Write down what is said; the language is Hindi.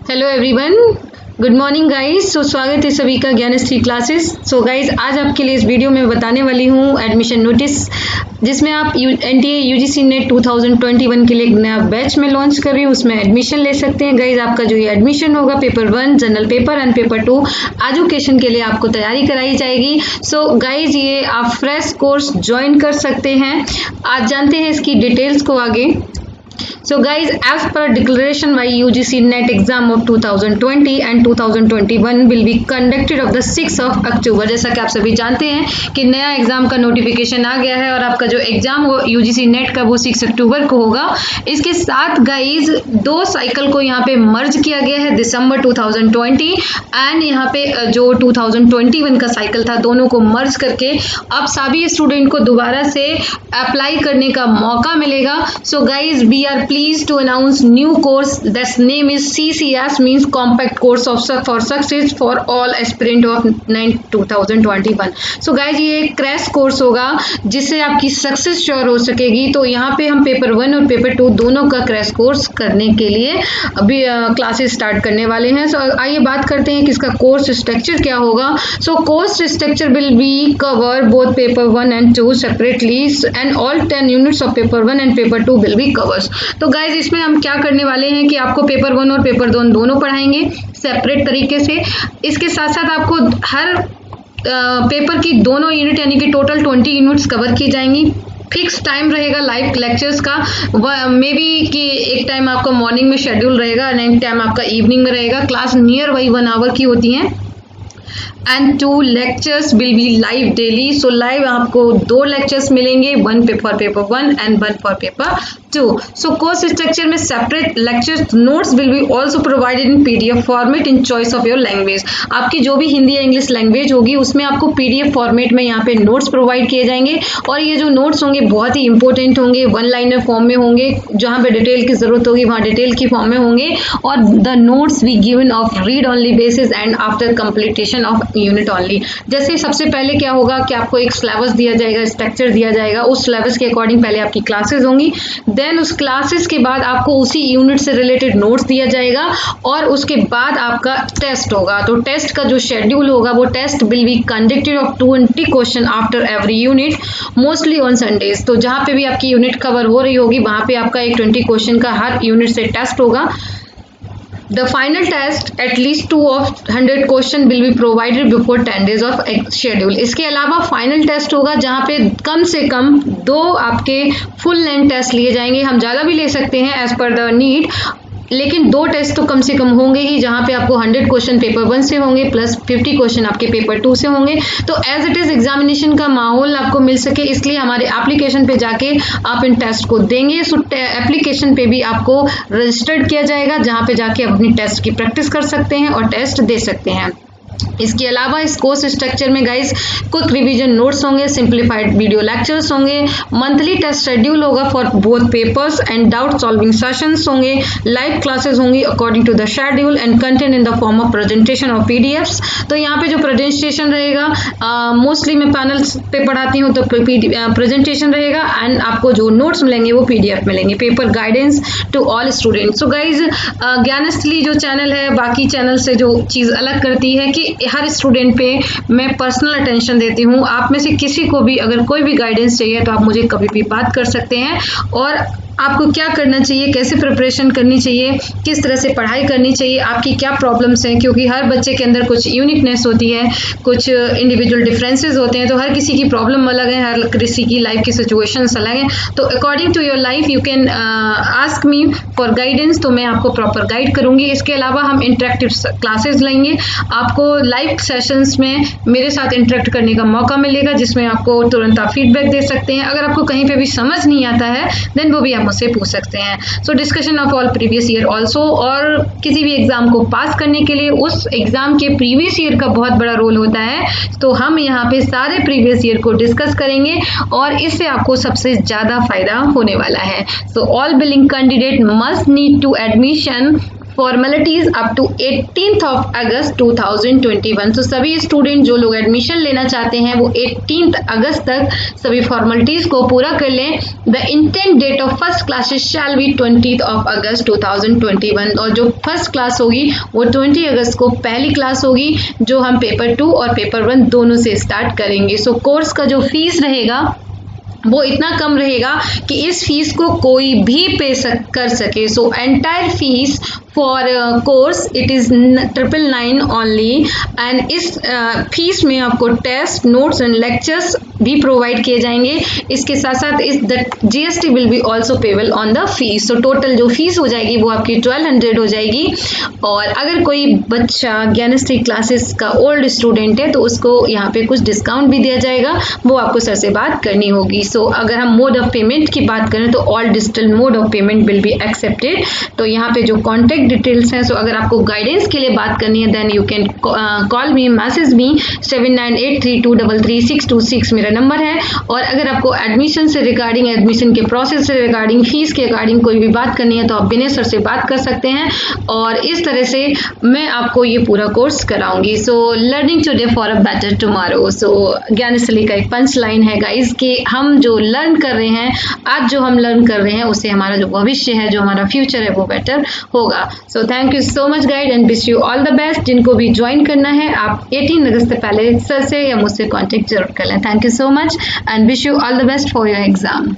Hello everyone, good morning guys. So स्वागत है सभी का ज्ञानश्री क्लासेस। सो गाइस, आज आपके लिए इस वीडियो में बताने वाली हूँ एडमिशन नोटिस, जिसमें आप NTA UGC नेट 2021 के लिए एक नया बैच में लॉन्च कर रही हूँ, उसमें एडमिशन ले सकते हैं। गाइस, आपका जो ये एडमिशन होगा paper 1 general paper and paper 2 education के लिए आपको तैयारी कराई जाएगी। सो गाइस, ये आप फ्रेश कोर्स ज्वाइन कर सकते हैं। आज जानते हैं इसकी डिटेल्स को आगे। So guys, as per declaration by UGC NET exam of 2020 and 2021 will be conducted of the 6th of October। जैसा कि आप सभी जानते हैं कि नया एग्जाम का नोटिफिकेशन आ गया है और आपका जो एग्जाम हो UGC NET का वो 6 अक्टूबर को होगा। इसके साथ गाइज 2 साइकिल को यहाँ पे मर्ज किया गया है, दिसंबर 2020 एंड यहाँ पे जो 2021 का साइकिल था, दोनों को मर्ज करके अब सभी स्टूडेंट को दोबारा से अप्लाई करने का मौका मिलेगा। So guys, we are pleased to announce new course that's name is CCS, means compact course of for success for all aspirant of 2021। so guys, ये एक क्रैश कोर्स होगा जिससे आपकी सक्सेस श्योर हो सकेगी। तो यहाँ पे हम पेपर 1 और पेपर 2 दोनों का क्रैश कोर्स करने के लिए अभी क्लासेस स्टार्ट करने वाले हैं। सो आइए बात करते हैं कि इसका कोर्स स्ट्रक्चर क्या होगा। सो course structure will be cover both paper 1 and 2 separately and all 10 units of paper 1 and paper 2 will be covers। तो गाइज, इसमें हम क्या करने वाले हैं कि आपको पेपर 1 और पेपर 2 दोनों पढ़ाएंगे सेपरेट तरीके से। इसके साथ साथ आपको हर पेपर की दोनों यूनिट यानी कि टोटल 20 यूनिट्स कवर की जाएंगी। फिक्स टाइम रहेगा लाइव लेक्चर्स का, मे बी कि एक टाइम आपका मॉर्निंग में शेड्यूल रहेगा एंड एक टाइम आपका इवनिंग में रहेगा। क्लास नियर बाई 1 आवर की होती हैं and 2 lectures will be live daily। so live आपको 2 lectures मिलेंगे, 1 for paper 1 and 1 for paper 2। so course structure में separate lectures notes will be also provided in PDF format in choice of your language। आपकी जो भी हिंदी या इंग्लिश लैंग्वेज होगी उसमें आपको PDF फॉर्मेट में यहाँ पे नोट्स प्रोवाइड किए जाएंगे और ये जो नोट्स होंगे बहुत ही इंपॉर्टेंट होंगे, 1 लाइनर फॉर्म में होंगे, जहाँ पे डिटेल की जरूरत होगी वहाँ डिटेल की फॉर्म में होंगे और the notes we given of read only basis and after completion of unit only. जैसे सबसे पहले क्या होगा कि आपको एक सिलेबस दिया जाएगा, स्ट्रक्चर दिया जाएगा, उस सिलेबस के अकॉर्डिंग पहले आपकी क्लासेस होंगी, देन उस क्लासेस के बाद आपको उसी यूनिट से रिलेटेड नोट्स दिया जाएगा और उसके बाद आपका टेस्ट होगा। तो टेस्ट का जो शेड्यूल होगा वो test will be conducted of 20 question after every unit, mostly on Sundays. तो जहाँ पे भी आपकी यूनिट कवर हो रही होगी वहाँ पे आपका एक 20 क्वेश्चन का हर यूनिट से टेस्ट होगा। The final test at least 2 of 100 question will be provided before 10 days of schedule। इसके अलावा फाइनल टेस्ट होगा जहाँ पे कम से कम 2 आपके फुल लेंथ टेस्ट लिए जाएंगे। हम ज़्यादा भी ले सकते हैं एज पर द नीड, लेकिन 2 टेस्ट तो कम से कम होंगे ही, जहाँ पे आपको 100 क्वेश्चन पेपर 1 से होंगे प्लस 50 क्वेश्चन आपके पेपर 2 से होंगे। तो एज इट इज एग्जामिनेशन का माहौल आपको मिल सके इसलिए हमारे एप्लीकेशन पे जाके आप इन टेस्ट को देंगे। सो एप्लीकेशन पे भी आपको रजिस्टर्ड किया जाएगा, जहाँ पे जाके आप अपनी टेस्ट की प्रैक्टिस कर सकते हैं और टेस्ट दे सकते हैं। इसके अलावा इस कोर्स स्ट्रक्चर में गाइस क्विक रिवीजन नोट्स होंगे, सिंप्लीफाइड वीडियो लेक्चर्स होंगे, मंथली टेस्ट शेड्यूल होगा for both papers and doubt solving sessions होंगे, लाइव क्लासेस होंगी according to the schedule and content in the form of presentation और PDFs। तो यहाँ पे जो प्रेजेंटेशन रहेगा, मोस्टली मैं पैनल पे पढ़ाती हूँ तो प्रेजेंटेशन रहेगा एंड आपको जो नोट्स मिलेंगे वो PDF मिलेंगे, paper guidance to all students. So guys, Gyansthali जो चैनल है बाकी चैनल से जो चीज़ अलग करती है कि हर स्टूडेंट पे मैं पर्सनल अटेंशन देती हूँ। आप में से किसी को भी अगर कोई भी गाइडेंस चाहिए तो आप मुझे कभी भी बात कर सकते हैं और आपको क्या करना चाहिए, कैसे प्रिपरेशन करनी चाहिए, किस तरह से पढ़ाई करनी चाहिए, आपकी क्या प्रॉब्लम्स हैं, क्योंकि हर बच्चे के अंदर कुछ यूनिकनेस होती है, कुछ इंडिविजुअल डिफरेंसेस होते हैं। तो हर किसी की प्रॉब्लम अलग है, हर किसी की लाइफ की सिचुएशंस अलग हैं। तो according to your life you can ask me for guidance, तो मैं आपको प्रॉपर गाइड करूँगी। इसके अलावा हम इंटरेक्टिव क्लासेस लेंगे, आपको लाइव सेशंस में मेरे साथ इंटरेक्ट करने का मौका मिलेगा जिसमें आपको तुरंत आप फीडबैक दे सकते हैं। अगर आपको कहीं पे भी समझ नहीं आता है देन वो भी आप मुझसे पूछ सकते हैं। So discussion of all previous year also, और किसी भी एग्जाम को पास करने के लिए उस एग्जाम के प्रीवियस ईयर का बहुत बड़ा रोल होता है। तो हम यहाँ पे सारे प्रीवियस ईयर को डिस्कस करेंगे और इससे आपको सबसे ज्यादा फायदा होने वाला है। So all billing candidate must need to admission formalities up to 18th of August 2021। तो सभी स्टूडेंट जो लोग एडमिशन लेना चाहते हैं वो 18th अगस्त तक सभी फॉर्मेलिटीज को पूरा कर लें। The intent date of first classes shall be 20th of August 2021, और जो फर्स्ट क्लास होगी वो 20 अगस्त को पहली क्लास होगी, जो हम पेपर 2 और पेपर 1 दोनों से स्टार्ट करेंगे। सो कोर्स का जो फीस रहेगा वो इतना कम रहेगा कि इस फीस को कोई भी कर सके। So entire fees for course it is 999 only, and इस फीस में आपको टेस्ट, नोट्स एंड लेक्चर्स भी प्रोवाइड किए जाएंगे। इसके साथ साथ इस the GST will be also payable on the fees. So total जो फीस हो जाएगी वो आपकी 1200 हो जाएगी। और अगर कोई बच्चा ज्ञानश्री क्लासेस का ओल्ड स्टूडेंट है तो उसको यहाँ पे कुछ डिस्काउंट भी दिया जाएगा, वो आपको सर से बात करनी होगी। सो अगर हम मोड ऑफ पेमेंट की बात करें तो all digital mode of payment will be accepted. तो यहाँ पे जो कॉन्टैक्ट डिटेल्स हैं, सो अगर आपको गाइडेंस के लिए बात करनी है then you can call me, message me 7983233626 मेरा नंबर है। और अगर आपको एडमिशन से रिगार्डिंग, एडमिशन के प्रोसेस से रिगार्डिंग, फीस के रिगार्डिंग कोई भी बात करनी है तो आप विनय सर से बात कर सकते हैं, और इस तरह से मैं आपको ये पूरा कोर्स कराऊंगी। So learning today for a better tomorrow. So Gyansthali का एक पंच लाइन है गाइज कि हम जो लर्न कर रहे हैं आज, जो हम लर्न कर रहे हैं उससे हमारा जो भविष्य है, जो हमारा फ्यूचर है वो बेटर होगा। So thank you so much guide and wish you all the best. जिनको भी ज्वाइन करना है आप 18 अगस्त से पहले सर से या मुझसे कॉन्टेक्ट जरूर कर लें। Thank you so much and wish you all the best for your exam.